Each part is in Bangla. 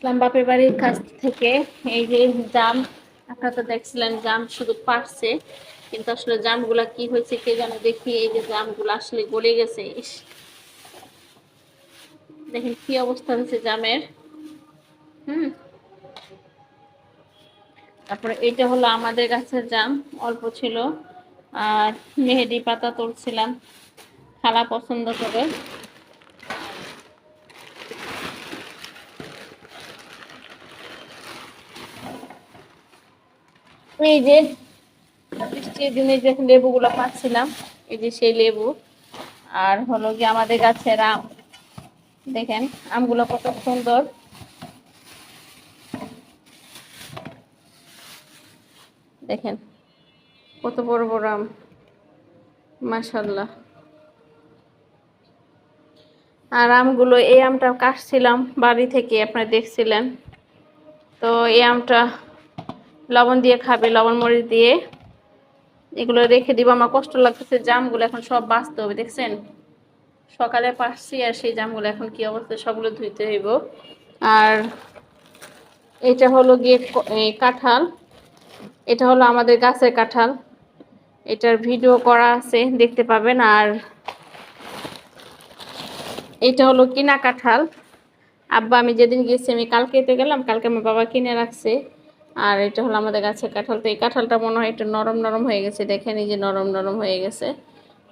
ইসলাম বাপের বাড়ির কাছ থেকে এই যে জাম, আপনারা তো দেখছিলেন জাম শুধু পারছে, কিন্তু আসলে জামগুলা কি হয়েছে কে জানে। দেখি এই যে জামগুলো আসলে গলে গেছে। ইস, দেখেন কি অবস্থা হয়েছে জামের। হুম, তারপরে এইটা হলো আমাদের গাছের জাম, অল্প ছিল। আর মেহেদি পাতা তুলছিলাম, খালা পছন্দ করে। এই যে বৃষ্টির দিনে যে লেবুগুলো পাচ্ছিলাম, এই যে সেই লেবু। আর হলো কি আমাদের গাছের আম, দেখেন আমগুলো কত সুন্দর। দেখেন কত বড় বড় আম, মাশাআল্লাহ। আর আমগুলো, এই আমটা কাটছিলাম বাড়ি থেকে, আপনারা দেখছিলেন। তো এই আমটা লবণ দিয়ে খাবে, লবণ মরিচ দিয়ে। এগুলো রেখে দিব, আমার কষ্ট লাগতেছে, জামগুলো এখন সব বাঁচতে হবে। দেখছেন সকালে পারছি, আর সেই জামগুলো এখন কি অবস্থা, সবগুলো ধুইতে হইব। আর এটা হলো গিয়ে এই কাঁঠাল, এটা হলো আমাদের গাছের কাঁঠাল। এটার ভিডিও করা আছে, দেখতে পাবেন। আর এটা হলো কিনা কাঁঠাল। আব্বা আমি যেদিন গেছি, আমি কালকেতে গেলাম, কালকে আমার বাবা কিনে রাখছে। আর এটা হলো আমাদের গাছের কাঁঠাল। তো এই কাঁঠালটা মনে হয় একটু নরম নরম হয়ে গেছে, দেখেন এই যে নরম নরম হয়ে গেছে।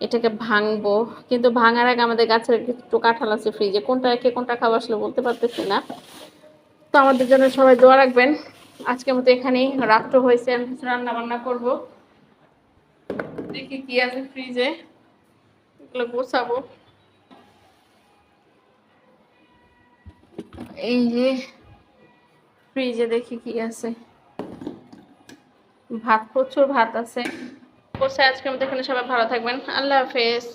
এটাকে ভাঙবো, কিন্তু ভাঙার আগে আমাদের গাছের একটু কাঁঠাল আছে ফ্রিজে, কোনটা রেখে কোনটা খাবো আসলে বলতে পারতেছি না। তো আমাদের জন্য সবাই দোয়া রাখবেন। আজকের মতো এখানেই, রাত্র হয়েছে, আমি কিছু রান্না বান্না করবো। দেখি কি আছে ফ্রিজে, এগুলো গোছাবো। এই যে ফ্রিজে দেখি কি আছে। ভাত, প্রচুর ভাত আছে। বসে আজকের মতো এখানে, সবাই ভালো থাকবেন, আল্লাহ হাফেজ।